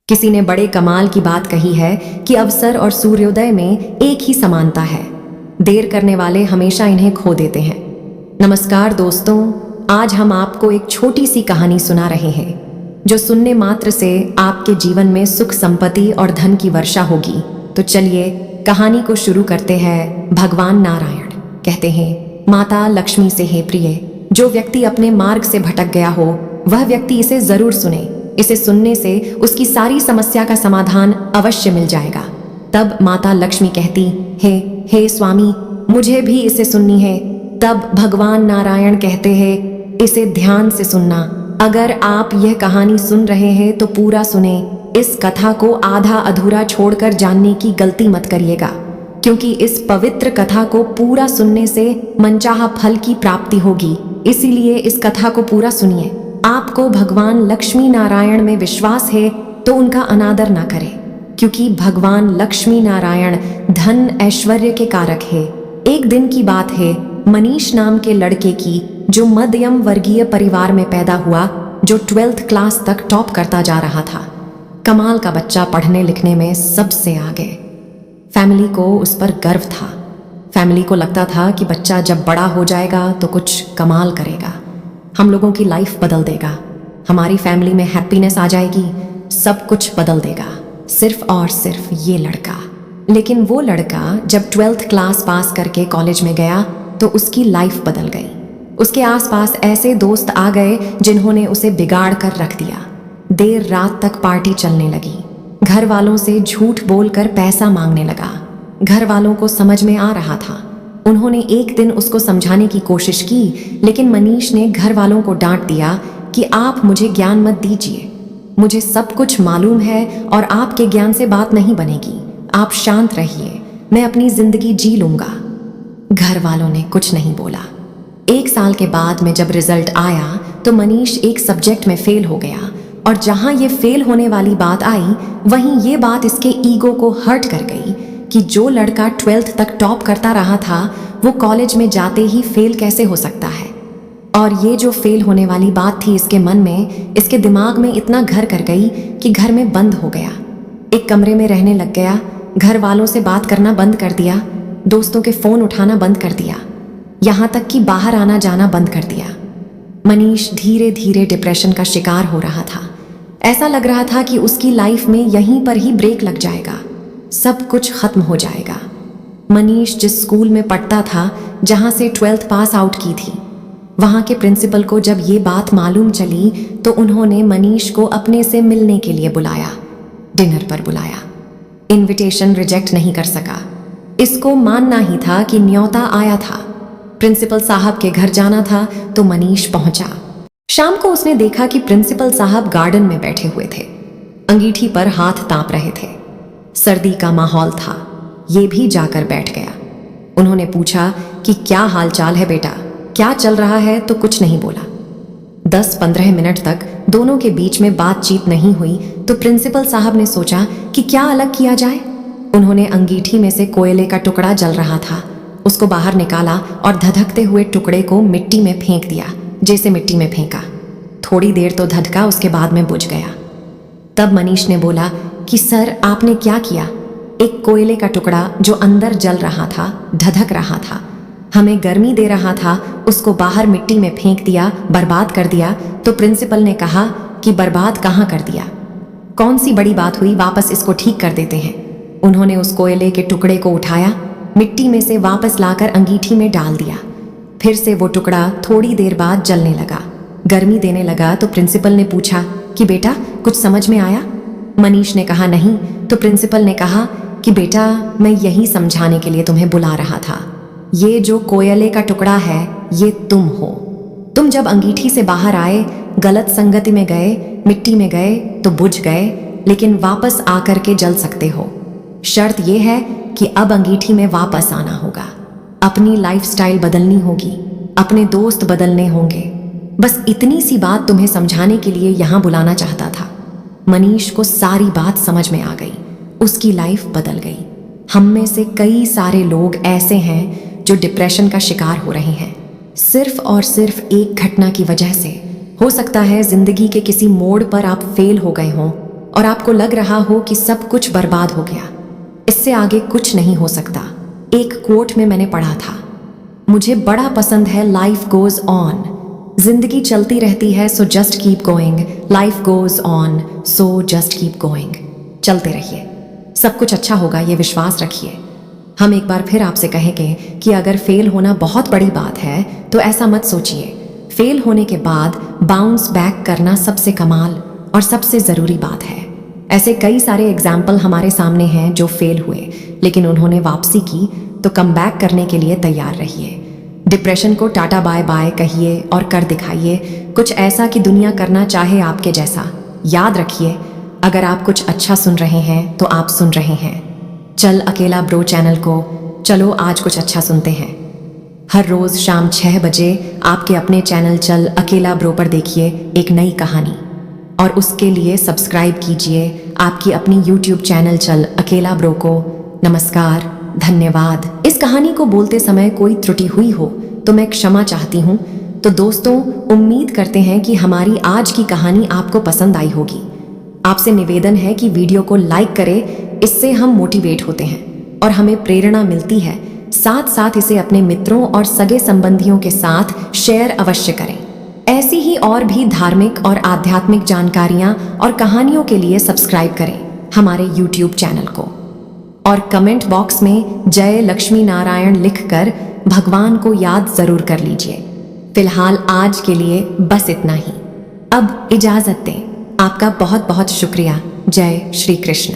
किसी ने बड़े कमाल की बात कही है कि अवसर और सूर्योदय में एक ही समानता है। देर करने वाले हमेशा इन्हें खो देते हैं। नमस्कार दोस्तों, आज हम आपको एक छोटी सी कहानी सुना रहे हैं जो सुनने मात्र से आपके जीवन में सुख, संपत्ति और धन की वर्षा होगी। तो चलिए कहानी को शुरू करते हैं। भगवान नारायण कहते हैं, माता लक्ष्मी से हे प्रिय, जो व्यक्ति अपने मार्ग से भटक गया हो वह व्यक्ति इसे जरूर सुने। इसे सुनने से उसकी सारी समस्या का समाधान अवश्य मिल जाएगा। तब माता लक्ष्मी कहती, हे स्वामी, मुझे भी इसे सुननी है। तब भगवान नारायण कहते हैं, इसे ध्यान से सुनना। अगर आप यह कहानी सुन रहे हैं तो पूरा सुने। इस कथा को आधा अधूरा छोड़कर जानने की गलती मत करिएगा, क्योंकि इस पवित्र कथा को पूरा सुनने से मनचाहा फल की प्राप्ति होगी। इसीलिए इस कथा को पूरा सुनिए। आपको भगवान लक्ष्मी नारायण में विश्वास है तो उनका अनादर ना करें, क्योंकि भगवान लक्ष्मी नारायण धन ऐश्वर्य के कारक है। एक दिन की बात है, मनीष नाम के लड़के की, जो मध्यम वर्गीय परिवार में पैदा हुआ, जो 12th क्लास तक टॉप करता जा रहा था। कमाल का बच्चा, पढ़ने लिखने में सबसे आगे। फैमिली को उस पर गर्व था। फैमिली को लगता था कि बच्चा जब बड़ा हो जाएगा तो कुछ कमाल करेगा, हम लोगों की लाइफ बदल देगा, हमारी फैमिली में हैप्पीनेस आ जाएगी, सब कुछ बदल देगा, सिर्फ और सिर्फ ये लड़का। लेकिन वो लड़का जब 12th क्लास पास करके कॉलेज में गया तो उसकी लाइफ बदल गई। उसके आसपास ऐसे दोस्त आ गए जिन्होंने उसे बिगाड़ कर रख दिया। देर रात तक पार्टी चलने लगी। घर वालों से झूठ बोलकर पैसा मांगने लगा। घर वालों को समझ में आ रहा था। उन्होंने एक दिन उसको समझाने की कोशिश की, लेकिन मनीष ने घर वालों को डांट दिया कि आप मुझे ज्ञान मत दीजिए, मुझे सब कुछ मालूम है और आपके ज्ञान से बात नहीं बनेगी। आप शांत रहिए, मैं अपनी जिंदगी जी लूंगा। घर वालों ने कुछ नहीं बोला। 1 साल के बाद में जब रिजल्ट आया तो मनीष एक सब्जेक्ट में फेल हो गया, और जहां ये फेल होने वाली बात आई, वहीं ये बात इसके ईगो को हर्ट कर गई कि जो लड़का 12th तक टॉप करता रहा था वो कॉलेज में जाते ही फेल कैसे हो सकता है। और ये जो फेल होने वाली बात थी इसके मन में, इसके दिमाग में इतना घर कर गई कि घर में बंद हो गया, एक कमरे में रहने लग गया। घर वालों से बात करना बंद कर दिया, दोस्तों के फोन उठाना बंद कर दिया, यहाँ तक कि बाहर आना जाना बंद कर दिया। मनीष धीरे धीरे डिप्रेशन का शिकार हो रहा था। ऐसा लग रहा था कि उसकी लाइफ में यहीं पर ही ब्रेक लग जाएगा, सब कुछ खत्म हो जाएगा। मनीष जिस स्कूल में पढ़ता था, जहां से 12th पास आउट की थी, वहां के प्रिंसिपल को जब ये बात मालूम चली तो उन्होंने मनीष को अपने से मिलने के लिए बुलाया, डिनर पर बुलाया। इनविटेशन रिजेक्ट नहीं कर सका। इसको मानना ही था कि न्योता आया था। प्रिंसिपल साहब के घर जाना था तो मनीष पहुंचा। शाम को उसने देखा कि प्रिंसिपल साहब गार्डन में बैठे हुए थे, अंगीठी पर हाथ ताप रहे थे। सर्दी का माहौल था। ये भी जाकर बैठ गया। उन्होंने पूछा कि क्या हाल चाल है बेटा, क्या चल रहा है, तो कुछ नहीं बोला। 10-15 मिनट तक दोनों के बीच में बातचीत नहीं हुई तो प्रिंसिपल साहब ने सोचा कि क्या अलग किया जाए। उन्होंने अंगीठी में से कोयले का टुकड़ा जल रहा था, उसको बाहर निकाला और धधकते हुए टुकड़े को मिट्टी में फेंक दिया, जैसे मिट्टी में फेंका। थोड़ी देर तो धधका, उसके बाद में बुझ गया। तब मनीष ने बोला कि सर, आपने क्या किया? एक कोयले का टुकड़ा जो अंदर जल रहा था, धधक रहा था, हमें गर्मी दे रहा था, उसको बाहर मिट्टी में फेंक दिया, बर्बाद कर दिया। तो प्रिंसिपल ने कहा कि बर्बाद कहाँ कर दिया, कौन सी बड़ी बात हुई, वापस इसको ठीक कर देते हैं। उन्होंने उस कोयले के टुकड़े को उठाया, मिट्टी में से वापस लाकर अंगीठी में डाल दिया। फिर से वो टुकड़ा थोड़ी देर बाद जलने लगा, गर्मी देने लगा। तो प्रिंसिपल ने पूछा कि बेटा कुछ समझ में आया? मनीष ने कहा नहीं। तो प्रिंसिपल ने कहा कि बेटा, मैं यही समझाने के लिए तुम्हें बुला रहा था, ये जो कोयले का टुकड़ा है ये तुम हो। तुम जब अंगीठी से बाहर आए, गलत संगति में गए, मिट्टी में गए तो बुझ गए, लेकिन वापस आकर के जल सकते हो। शर्त यह है कि अब अंगीठी में वापस आना होगा, अपनी लाइफस्टाइल बदलनी होगी, अपने दोस्त बदलने होंगे। बस इतनी सी बात तुम्हें समझाने के लिए यहां बुलाना चाहता था। मनीष को सारी बात समझ में आ गई, उसकी लाइफ बदल गई। हम में से कई सारे लोग ऐसे हैं जो डिप्रेशन का शिकार हो रहे हैं, सिर्फ और सिर्फ एक घटना की वजह से। हो सकता है जिंदगी के किसी मोड़ पर आप फेल हो गए हों और आपको लग रहा हो कि सब कुछ बर्बाद हो गया, इससे आगे कुछ नहीं हो सकता। एक कोट में मैंने पढ़ा था, मुझे बड़ा पसंद है, लाइफ गोज ऑन। जिंदगी चलती रहती है, so just keep going. Life goes on, so just keep going. चलते रहिए, सब कुछ अच्छा होगा, ये विश्वास रखिए। हम एक बार फिर आपसे कहेंगे कि अगर फेल होना बहुत बड़ी बात है तो ऐसा मत सोचिए। फेल होने के बाद बाउंस बैक करना सबसे कमाल और सबसे ज़रूरी बात है। ऐसे कई सारे एग्जाम्पल हमारे सामने हैं जो फेल हुए लेकिन उन्होंने वापसी की, तो कम बैक करने के लिए तैयार रहिए। डिप्रेशन को टाटा बाय बाय कहिए और कर दिखाइए कुछ ऐसा कि दुनिया करना चाहे आपके जैसा। याद रखिए, अगर आप कुछ अच्छा सुन रहे हैं तो आप सुन रहे हैं चल अकेला ब्रो चैनल को। चलो आज कुछ अच्छा सुनते हैं। हर रोज़ शाम 6 बजे आपके अपने चैनल चल अकेला ब्रो पर देखिए एक नई कहानी, और उसके लिए सब्सक्राइब कीजिए आपकी अपनी YouTube चैनल चल अकेला ब्रो को। नमस्कार, धन्यवाद। इस कहानी को बोलते समय कोई त्रुटि हुई हो तो मैं क्षमा चाहती हूँ। तो दोस्तों, उम्मीद करते हैं कि हमारी आज की कहानी आपको पसंद आई होगी। आपसे निवेदन है कि वीडियो को लाइक करें, इससे हम मोटिवेट होते हैं और हमें प्रेरणा मिलती है। साथ साथ इसे अपने मित्रों और सगे संबंधियों के साथ शेयर अवश्य करें। ऐसी ही और भी धार्मिक और आध्यात्मिक जानकारियां और कहानियों के लिए सब्सक्राइब करें हमारे YouTube चैनल को, और कमेंट बॉक्स में जय लक्ष्मी नारायण लिखकर भगवान को याद जरूर कर लीजिए। फिलहाल आज के लिए बस इतना ही। अब इजाजत दें। आपका बहुत बहुत शुक्रिया। जय श्री कृष्ण।